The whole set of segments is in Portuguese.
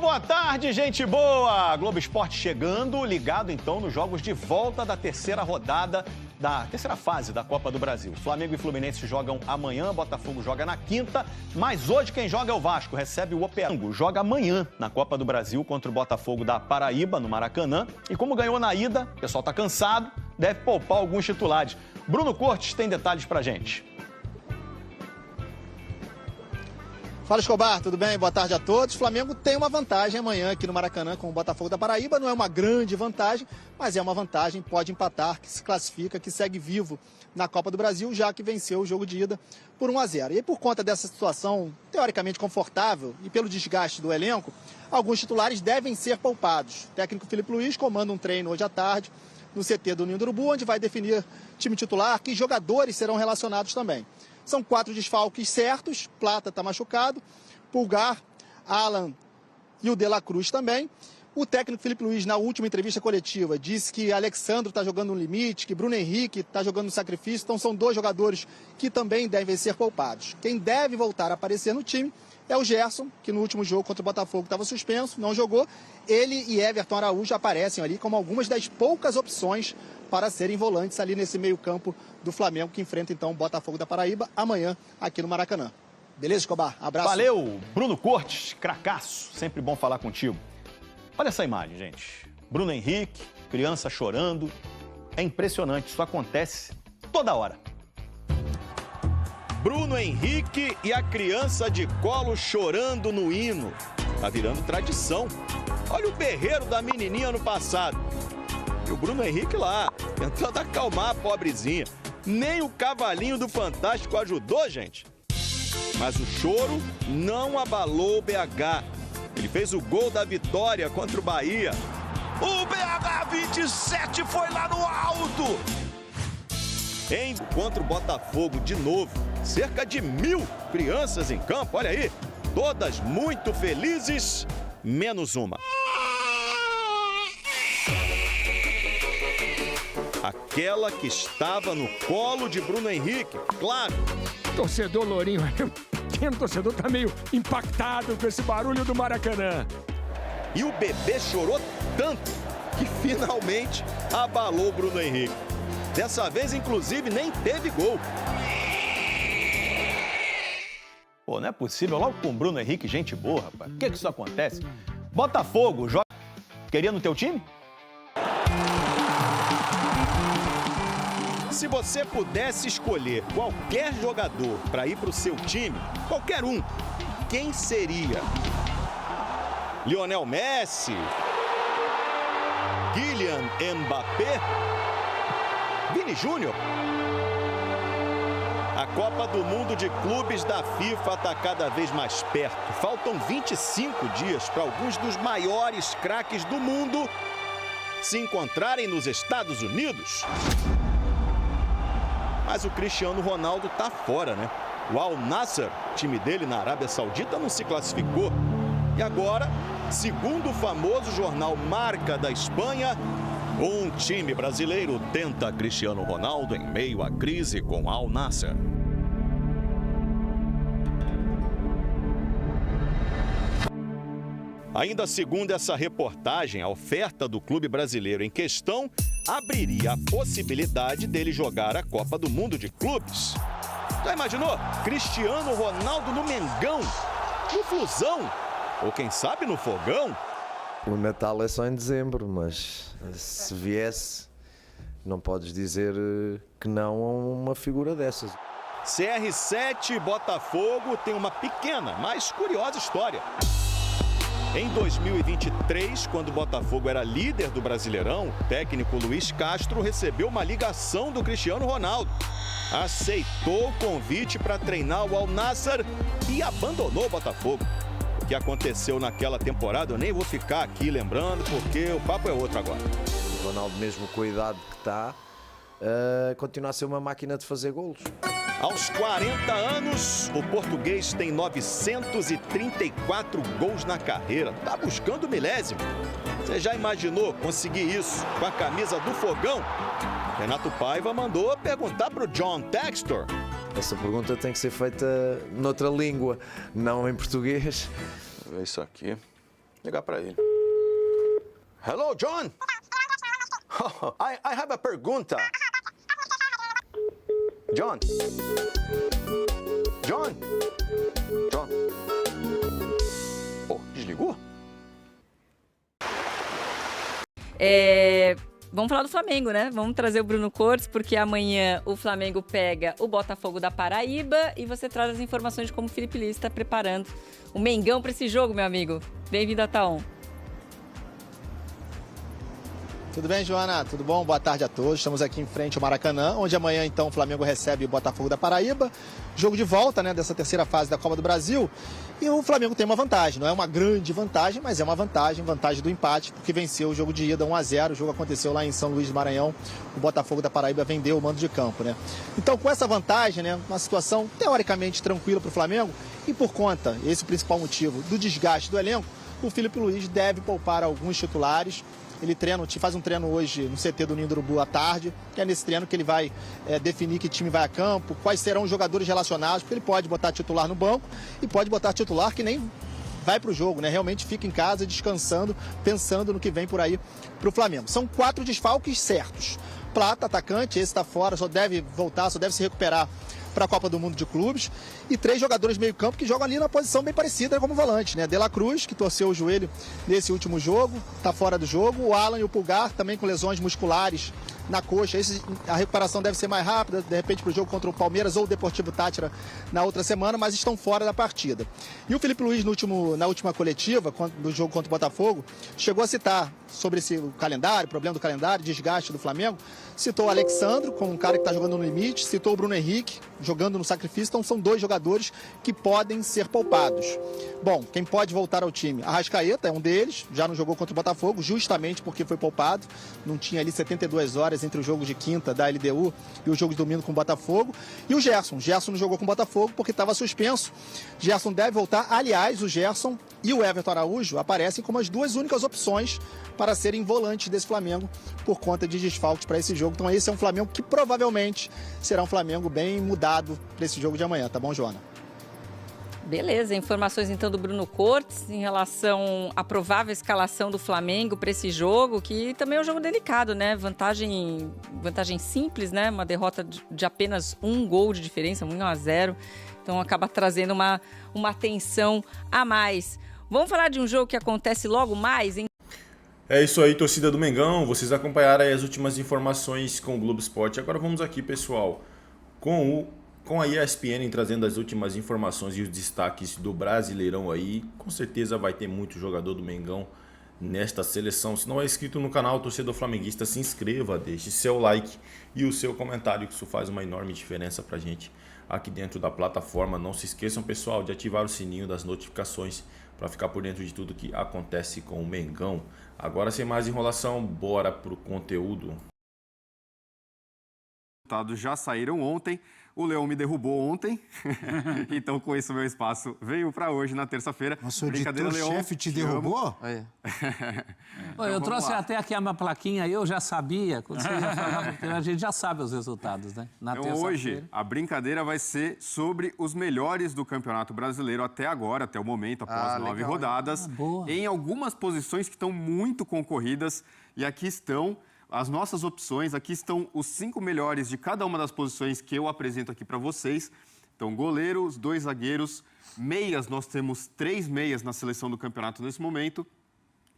boa tarde, gente boa! Globo Esporte chegando, ligado então nos jogos de volta da terceira rodada, da terceira fase da Copa do Brasil. Flamengo e Fluminense jogam amanhã, Botafogo joga na quinta, mas hoje quem joga é o Vasco, recebe o Operário. Joga amanhã na Copa do Brasil contra o Botafogo da Paraíba, no Maracanã. E como ganhou na ida, o pessoal tá cansado, deve poupar alguns titulares. Bruno Cortes tem detalhes pra gente. Fala, Escobar, tudo bem? Boa tarde a todos. O Flamengo tem uma vantagem amanhã aqui no Maracanã com o Botafogo da Paraíba. Não é uma grande vantagem, mas é uma vantagem, pode empatar, que se classifica, que segue vivo na Copa do Brasil, já que venceu o jogo de ida por 1-0. E por conta dessa situação teoricamente confortável e pelo desgaste do elenco, alguns titulares devem ser poupados. O técnico Felipe Luiz comanda um treino hoje à tarde no CT do Ninho do Urubu, onde vai definir time titular, que jogadores serão relacionados também. São 4 desfalques certos, Plata está machucado, Pulgar, Alan e o De La Cruz também. O técnico Felipe Luiz, na última entrevista coletiva, disse que Alexandro está jogando no limite, que Bruno Henrique está jogando no sacrifício, então são 2 jogadores que também devem ser poupados. Quem deve voltar a aparecer no time é o Gerson, que no último jogo contra o Botafogo estava suspenso, não jogou. Ele e Everton Araújo aparecem ali como algumas das poucas opções para serem volantes ali nesse meio-campo do Flamengo, que enfrenta então o Botafogo da Paraíba amanhã aqui no Maracanã. Beleza, Escobar? Abraço. Valeu, Bruno Cortes, cracaço, sempre bom falar contigo. Olha essa imagem, gente. Bruno Henrique, criança chorando. É impressionante, isso acontece toda hora. Bruno Henrique e a criança de colo chorando no hino. Tá virando tradição. Olha o berreiro da menininha no passado. E o Bruno Henrique lá, tentando acalmar a pobrezinha. Nem o cavalinho do Fantástico ajudou, gente. Mas o choro não abalou o BH. Ele fez o gol da vitória contra o Bahia. O BH 27 foi lá no alto. Contra o Botafogo de novo. Cerca de 1000 crianças em campo, olha aí. Todas muito felizes, menos uma. Aquela que estava no colo de Bruno Henrique, claro. Torcedor Lourinho, o torcedor tá meio impactado com esse barulho do Maracanã. E o bebê chorou tanto que finalmente abalou o Bruno Henrique. Dessa vez, inclusive, nem teve gol. Pô, não é possível. Logo com o Bruno Henrique, gente boa, rapaz. Por que isso acontece? Botafogo, joga... Queria no teu time? Se você pudesse escolher qualquer jogador para ir para o seu time, qualquer um, quem seria? Lionel Messi? Kylian Mbappé? Vini Júnior? A Copa do Mundo de Clubes da FIFA está cada vez mais perto. Faltam 25 dias para alguns dos maiores craques do mundo se encontrarem nos Estados Unidos. Mas o Cristiano Ronaldo tá fora, né? O Al Nassr, time dele na Arábia Saudita, não se classificou. E agora, segundo o famoso jornal Marca da Espanha, um time brasileiro tenta Cristiano Ronaldo em meio à crise com Al Nassr. Ainda segundo essa reportagem, a oferta do clube brasileiro em questão abriria a possibilidade dele jogar a Copa do Mundo de Clubes. Já imaginou? Cristiano Ronaldo no Mengão, no Flusão, ou quem sabe no Fogão? O Natal é só em dezembro, mas se viesse, não podes dizer que não a uma figura dessas. CR7 Botafogo tem uma pequena, mas curiosa história. Em 2023, quando o Botafogo era líder do Brasileirão, o técnico Luiz Castro recebeu uma ligação do Cristiano Ronaldo. Aceitou o convite para treinar o Al Nassr e abandonou o Botafogo. O que aconteceu naquela temporada eu nem vou ficar aqui lembrando, porque o papo é outro agora. O Ronaldo, mesmo com a idade que está, continua a ser uma máquina de fazer golos. Aos 40 anos, o português tem 934 gols na carreira. Tá buscando o milésimo. Você já imaginou conseguir isso com a camisa do Fogão? Renato Paiva mandou perguntar para o John Textor. Essa pergunta tem que ser feita noutra língua, não em português. Vou ver isso aqui. Ligar para ele. Hello, John. I have a pergunta. John. John. John. Oh, desligou? Vamos falar do Flamengo, né? Vamos trazer o Bruno Cortes, porque amanhã o Flamengo pega o Botafogo da Paraíba e você traz as informações de como o Felipe Luiz está preparando o Mengão para esse jogo, meu amigo. Bem-vindo a Taon. Tudo bem, Joana? Tudo bom? Boa tarde a todos. Estamos aqui em frente ao Maracanã, onde amanhã, então, o Flamengo recebe o Botafogo da Paraíba. Jogo de volta, né, dessa terceira fase da Copa do Brasil. E o Flamengo tem uma vantagem. Não é uma grande vantagem, mas é uma vantagem do empate, porque venceu o jogo de ida 1-0. O jogo aconteceu lá em São Luís do Maranhão. O Botafogo da Paraíba vendeu o mando de campo, né? Então, com essa vantagem, né, uma situação teoricamente tranquila para o Flamengo, e por conta, esse é o principal motivo, do desgaste do elenco, o Felipe Luiz deve poupar alguns titulares. Ele faz um treino hoje no CT do Ninho do Urubu à tarde, que é nesse treino que ele vai definir que time vai a campo, quais serão os jogadores relacionados, porque ele pode botar titular no banco e pode botar titular que nem vai para o jogo, né? Realmente fica em casa descansando, pensando no que vem por aí para o Flamengo. São 4 desfalques certos. Plata, atacante, esse está fora, só deve voltar, só deve se recuperar para a Copa do Mundo de Clubes, e 3 jogadores meio campo que jogam ali na posição bem parecida como volante, né? De La Cruz, que torceu o joelho nesse último jogo, está fora do jogo, o Alan e o Pulgar, também com lesões musculares na coxa. A recuperação deve ser mais rápida, de repente para o jogo contra o Palmeiras ou o Deportivo Táchira na outra semana, mas estão fora da partida. E o Felipe Luiz, na última coletiva, do jogo contra o Botafogo, chegou a citar sobre o calendário, problema do calendário, desgaste do Flamengo, citou o Alexandro como um cara que está jogando no limite, citou o Bruno Henrique jogando no sacrifício, então são 2 jogadores que podem ser poupados. Bom, quem pode voltar ao time? Arrascaeta é um deles, já não jogou contra o Botafogo, justamente porque foi poupado, não tinha ali 72 horas entre o jogo de quinta da LDU e o jogo de domingo com o Botafogo. E o Gerson não jogou com o Botafogo porque estava suspenso. Gerson deve voltar, aliás, o Gerson e o Everton Araújo aparecem como as 2 únicas opções para serem volantes desse Flamengo por conta de desfalques para esse jogo. Então esse é um Flamengo que provavelmente será um Flamengo bem mudado para esse jogo de amanhã, tá bom, Joana? Beleza, informações então do Bruno Cortes em relação à provável escalação do Flamengo para esse jogo, que também é um jogo delicado, né? Vantagem simples, né? Uma derrota de apenas 1 gol de diferença, 1-0. Então acaba trazendo uma tensão a mais. Vamos falar de um jogo que acontece logo mais, hein? É isso aí, torcida do Mengão. Vocês acompanharam aí as últimas informações com o Globo Esporte. Agora vamos aqui, pessoal, com a ESPN trazendo as últimas informações e os destaques do Brasileirão aí. Com certeza vai ter muito jogador do Mengão nesta seleção. Se não é inscrito no canal, torcedor flamenguista, se inscreva, deixe seu like e o seu comentário, que isso faz uma enorme diferença pra gente aqui dentro da plataforma. Não se esqueçam, pessoal, de ativar o sininho das notificações para ficar por dentro de tudo que acontece com o Mengão. Agora, sem mais enrolação, bora pro conteúdo. Os resultados já saíram ontem. O Leão me derrubou ontem, então com isso meu espaço veio para hoje, na terça-feira. Nosso editor-chefe te derrubou? Eu trouxe até aqui a minha plaquinha, eu já sabia, quando você já falava, a gente já sabe os resultados, né? Então hoje a brincadeira vai ser sobre os melhores do Campeonato Brasileiro até agora, até o momento, após 9 rodadas, em algumas posições que estão muito concorridas, e aqui estão as nossas opções. Aqui estão os 5 melhores de cada uma das posições que eu apresento aqui para vocês. Então, goleiros, 2 zagueiros, meias, nós temos 3 meias na seleção do campeonato nesse momento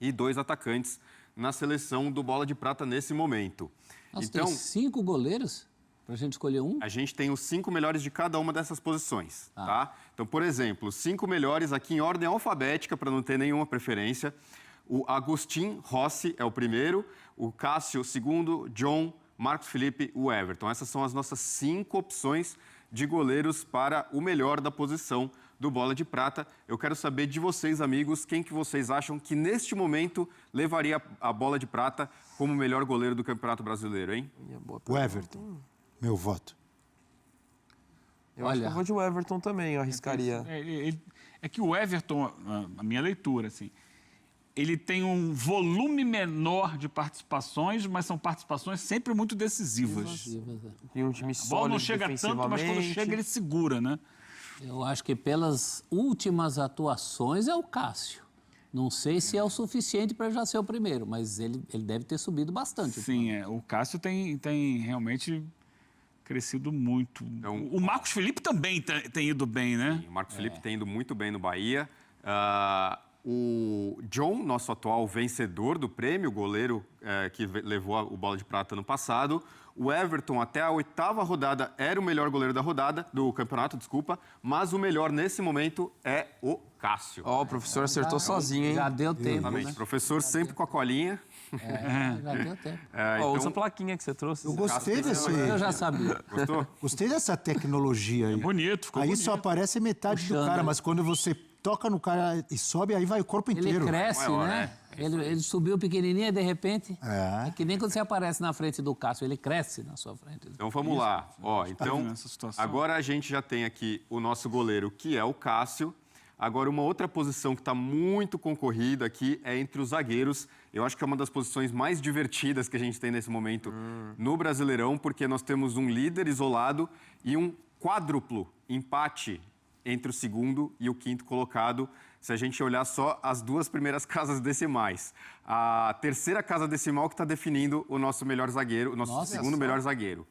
e 2 atacantes na seleção do Bola de Prata nesse momento. Nossa, então, tem 5 goleiros para a gente escolher um? A gente tem os 5 melhores de cada uma dessas posições, tá? Então, por exemplo, os 5 melhores aqui em ordem alfabética, para não ter nenhuma preferência. O Agustin Rossi é o primeiro, o Cássio, o segundo, John, Marcos Felipe, o Everton. Essas são as nossas 5 opções de goleiros para o melhor da posição do Bola de Prata. Eu quero saber de vocês, amigos, quem que vocês acham que neste momento levaria a Bola de Prata como o melhor goleiro do Campeonato Brasileiro, hein? O Everton, meu voto. Eu acho que eu vou de Everton também, eu arriscaria. É que o Everton, a minha leitura, assim, ele tem um volume menor de participações, mas são participações sempre muito decisivas. E um time sólido, a bola não chega tanto, mas quando chega ele segura, né? Eu acho que pelas últimas atuações é o Cássio. Não sei se é o suficiente para já ser o primeiro, mas ele deve ter subido bastante. Sim, o Cássio tem realmente crescido muito. Então, o Marcos Felipe também tem ido bem, né? Sim, o Marcos Felipe tem ido muito bem no Bahia. O John, nosso atual vencedor do prêmio, goleiro que levou o Bola de Prata no passado. O Everton, até a 8ª rodada, era o melhor goleiro do campeonato, desculpa. Mas o melhor nesse momento é o Cássio. Ó, o professor acertou sozinho, hein? Já deu tempo, Exatamente. né? Professor sempre com a colinha. Já deu tempo. Ó, usa a plaquinha que você trouxe. Eu gostei desse... Eu já sabia. Gostou? Gostei dessa tecnologia aí. Bonito, ficou Aí bonito. só aparece metade do cara, mas quando você toca no cara e sobe, aí vai o corpo inteiro. Ele cresce, Maior, né? Ele subiu pequenininho e de repente... É. É que nem quando você aparece na frente do Cássio, ele cresce na sua frente. Então vamos lá. Ó, então, nessa situação. agora a gente já tem aqui o nosso goleiro, que é o Cássio. Agora, uma outra posição que está muito concorrida aqui é entre os zagueiros. Eu acho que é uma das posições mais divertidas que a gente tem nesse momento no Brasileirão, porque nós temos um líder isolado e um quádruplo empate entre o segundo e o quinto colocado, se a gente olhar só as 2 primeiras casas decimais. A terceira casa decimal que está definindo o nosso melhor zagueiro, o nosso segundo melhor zagueiro.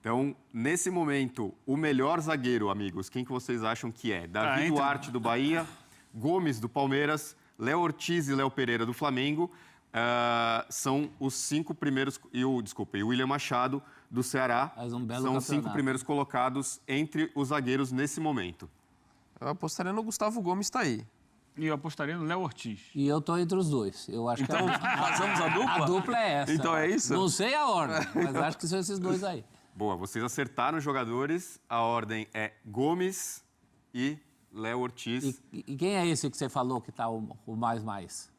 Então, nesse momento, o melhor zagueiro, amigos, quem que vocês acham que é? Davi Duarte, do Bahia, Gomes, do Palmeiras, Léo Ortiz e Léo Pereira, do Flamengo, são os 5 primeiros... E o William Machado, do Ceará, Faz um belo são os 5 campeonato. primeiros colocados entre os zagueiros nesse momento. Eu apostaria no Gustavo Gomes, tá aí. E eu apostaria no Léo Ortiz. E eu tô entre os dois. Eu acho Então, que fazemos a dupla? a dupla é essa. Então é isso? Não sei a ordem, mas acho que são esses dois aí. Boa, vocês acertaram os jogadores. A ordem é Gomes e Léo Ortiz. E quem é esse que você falou que tá o mais?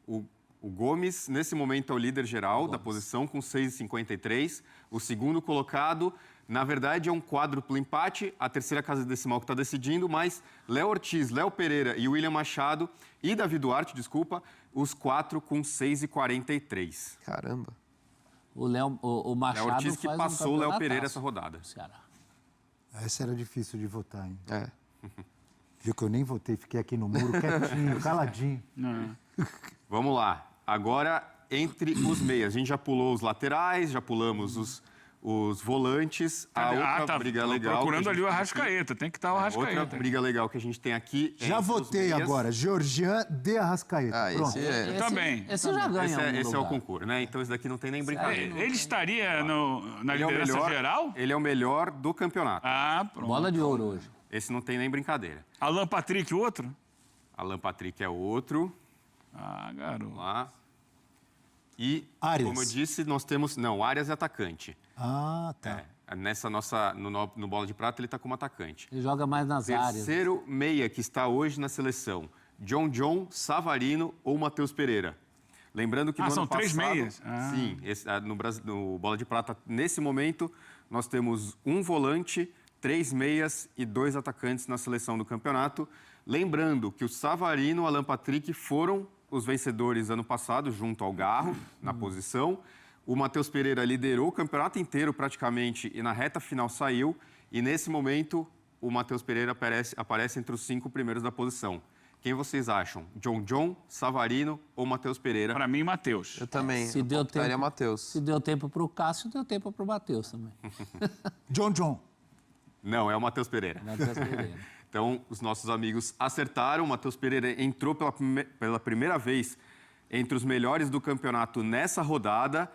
O Gomes, nesse momento, é o líder geral da posição, com 6,53. O segundo colocado, na verdade, é um quádruplo empate. A terceira casa decimal que está decidindo, mas Léo Ortiz, Léo Pereira e William Machado e Davi Duarte, desculpa, os 4 com 6,43. Caramba. O Machado Léo Ortiz que faz passou o Léo Pereira campeonataço essa rodada. no Ceará. Essa era difícil de votar, hein? É. Viu que eu nem votei, fiquei aqui no muro quietinho, caladinho. Vamos lá. Agora, entre os meias. A gente já pulou os laterais, já pulamos os volantes. A outra briga legal... Procurando ali o aqui. Arrascaeta. Tem que estar o Arrascaeta. Outra briga legal que a gente tem aqui... Já votei agora, Georgian de Arrascaeta. Esse é... Também. Esse já ganha Esse é o concurso, né? Então, esse daqui não tem nem brincadeira. Ele estaria na liderança geral? Ele é o melhor do campeonato. Ah, pronto. Bola de ouro hoje. Esse não tem nem brincadeira. Alan Patrick, outro? Alan Patrick é outro. Ah, garoto. Vamos lá. E, Arias. como eu disse, nós temos... Não, Arias é atacante. Ah, tá. Nessa no Bola de Prata, ele está como atacante. Ele joga mais nas áreas. Terceiro meia que está hoje na seleção. John, Savarino ou Matheus Pereira. Lembrando que no são ano 3 passado... meias? Sim, no Bola de Prata, nesse momento, nós temos um volante, 3 meias e 2 atacantes na seleção do campeonato. Lembrando que o Savarino e o Alan Patrick foram os vencedores ano passado, junto ao Garro, na posição. O Matheus Pereira liderou o campeonato inteiro praticamente e na reta final saiu. E nesse momento, o Matheus Pereira aparece entre os 5 primeiros da posição. Quem vocês acham? John, Savarino ou Matheus Pereira? Para mim, Matheus. Eu também. Se deu tempo, Matheus. Se deu tempo para o Cássio, deu tempo para o Matheus também. John. Não, é o Matheus Pereira. Matheus Pereira. Então, os nossos amigos acertaram. O Matheus Pereira entrou pela primeira vez entre os melhores do campeonato nessa rodada.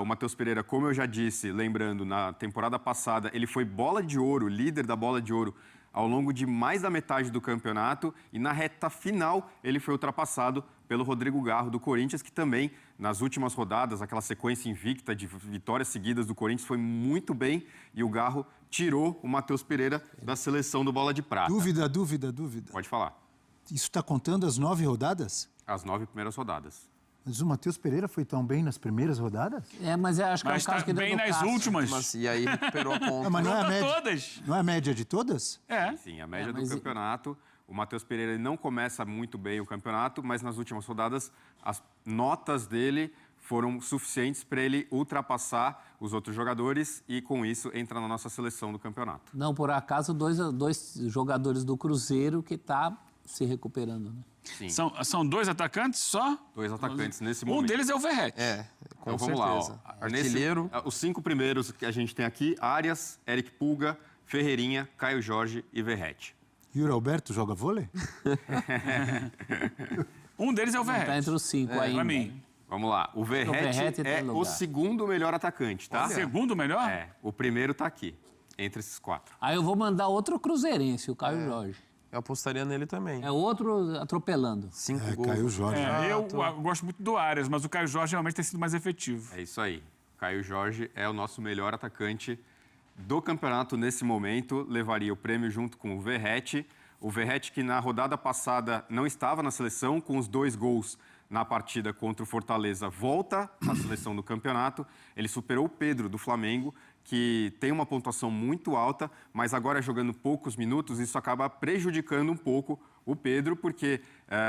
O Matheus Pereira, como eu já disse, lembrando, na temporada passada, ele foi bola de ouro, líder da bola de ouro, ao longo de mais da metade do campeonato. E na reta final, ele foi ultrapassado pelo Rodrigo Garro, do Corinthians, que também, nas últimas rodadas, aquela sequência invicta de vitórias seguidas do Corinthians, foi muito bem. E o Garro tirou o Matheus Pereira da seleção do Bola de Prata. Dúvida. Pode falar. Isso está contando as 9 rodadas? As 9 primeiras rodadas. Mas o Matheus Pereira foi tão bem nas primeiras rodadas? Mas eu acho que Mas é o caso que deu bem no nas Cássio. últimas. E aí recuperou a ponta. Mas não é a média, Todas. não é a média de todas? É. Sim, a média do campeonato. O Matheus Pereira ele não começa muito bem o campeonato, mas nas últimas rodadas as notas dele foram suficientes para ele ultrapassar os outros jogadores e, com isso, entra na nossa seleção do campeonato. Não, por acaso, dois jogadores do Cruzeiro que tá se recuperando, né? Sim. São 2 atacantes só? 2 atacantes nesse momento. Um deles é o Verratti. Com então vamos certeza. lá. Artilheiro. Os 5 primeiros que a gente tem aqui, Arias, Eric Pulga, Ferreirinha, Caio Jorge e Verratti. Yuri Alberto joga vôlei? Um deles é o Verratti. Está entre os 5 ainda. Pra mim. Vamos lá. O Verratti é o segundo melhor atacante, tá? O segundo melhor? É. O primeiro tá aqui, entre esses 4. Aí eu vou mandar outro cruzeirense, o Caio Jorge. Eu apostaria nele também. É outro atropelando. 5 gols. Caio Jorge. Eu gosto muito do Arias, mas o Caio Jorge realmente tem sido mais efetivo. É isso aí. Caio Jorge é o nosso melhor atacante do campeonato nesse momento. Levaria o prêmio junto com o Verratti. O Verratti que na rodada passada não estava na seleção, com os 2 gols na partida contra o Fortaleza, volta à seleção do campeonato. Ele superou o Pedro, do Flamengo, que tem uma pontuação muito alta, mas agora jogando poucos minutos, isso acaba prejudicando um pouco o Pedro, porque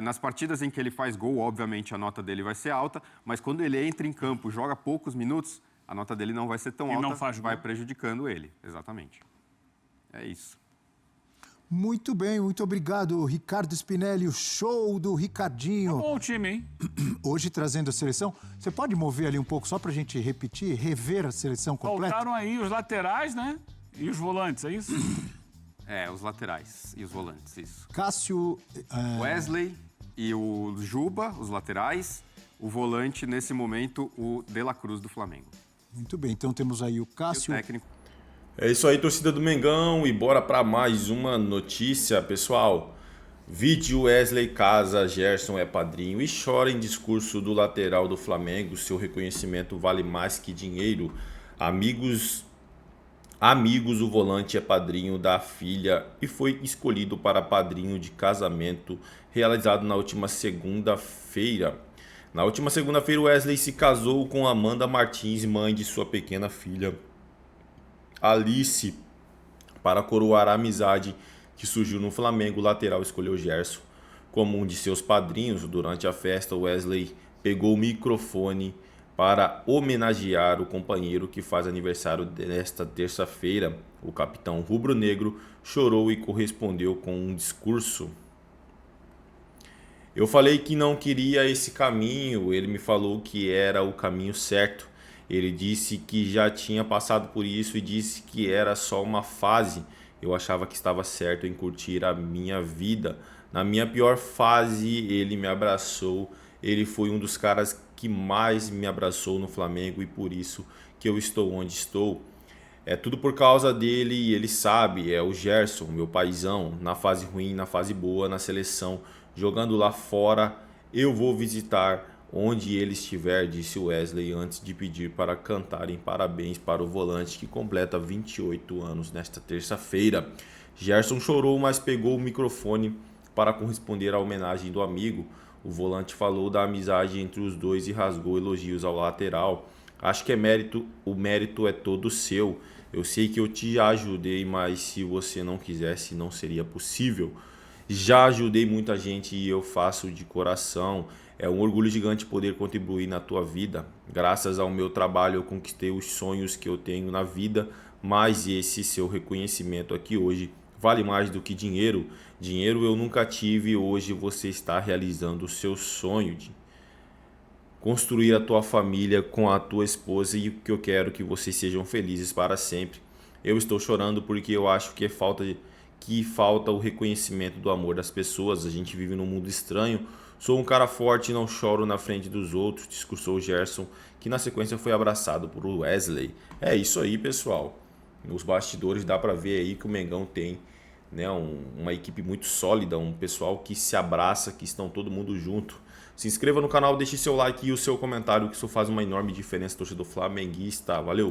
nas partidas em que ele faz gol, obviamente a nota dele vai ser alta, mas quando ele entra em campo, joga poucos minutos, a nota dele não vai ser tão alta, não faz vai gol. prejudicando ele. Exatamente. É isso. Muito bem, muito obrigado, Ricardo Spinelli, o show do Ricardinho. Bom time, hein? Hoje trazendo a seleção. Você pode mover ali um pouco só pra gente repetir, rever a seleção completa? Faltaram aí os laterais, né? E os volantes, é isso? Os laterais e os volantes, isso. Cássio... Wesley e o Juba, os laterais. O volante, nesse momento, o De La Cruz, do Flamengo. Muito bem, então temos aí o Cássio... E o técnico. É isso aí, torcida do Mengão, e bora para mais uma notícia, pessoal. Vídeo Wesley casa, Gerson é padrinho e chora em discurso do lateral do Flamengo. Seu reconhecimento vale mais que dinheiro. Amigos, o volante é padrinho da filha e foi escolhido para padrinho de casamento realizado na última segunda-feira. Na última segunda-feira, Wesley se casou com Amanda Martins, mãe de sua pequena filha Alice. Para coroar a amizade que surgiu no Flamengo, o lateral escolheu Gerson como um de seus padrinhos. Durante a festa, Wesley pegou o microfone para homenagear o companheiro que faz aniversário nesta terça-feira. O capitão rubro-negro chorou e correspondeu com um discurso. Eu falei que não queria esse caminho, ele me falou que era o caminho certo. Ele disse que já tinha passado por isso e disse que era só uma fase. Eu achava que estava certo em curtir a minha vida. Na minha pior fase, ele me abraçou. Ele foi um dos caras que mais me abraçou no Flamengo e por isso que eu estou onde estou. É tudo por causa dele e ele sabe. É o Gerson, meu paizão, na fase ruim, na fase boa, na seleção, jogando lá fora. Eu vou visitar onde ele estiver, disse Wesley antes de pedir para cantarem parabéns para o volante que completa 28 anos nesta terça-feira. Gerson chorou, mas pegou o microfone para corresponder à homenagem do amigo. O volante falou da amizade entre os dois e rasgou elogios ao lateral. Acho que o mérito é todo seu. Eu sei que eu te ajudei, mas se você não quisesse, não seria possível. Já ajudei muita gente e eu faço de coração. É um orgulho gigante poder contribuir na tua vida. Graças ao meu trabalho eu conquistei os sonhos que eu tenho na vida, mas esse seu reconhecimento aqui hoje vale mais do que dinheiro. Dinheiro eu nunca tive e hoje você está realizando o seu sonho de construir a tua família com a tua esposa e que eu quero que vocês sejam felizes para sempre. Eu estou chorando porque eu acho que falta o reconhecimento do amor das pessoas. A gente vive num mundo estranho. Sou um cara forte e não choro na frente dos outros, discursou Gerson, que na sequência foi abraçado por Wesley. É isso aí, pessoal. Nos bastidores dá para ver aí que o Mengão tem, né, uma equipe muito sólida, um pessoal que se abraça, que estão todo mundo junto. Se inscreva no canal, deixe seu like e o seu comentário, que isso faz uma enorme diferença, torcedor flamenguista. Valeu!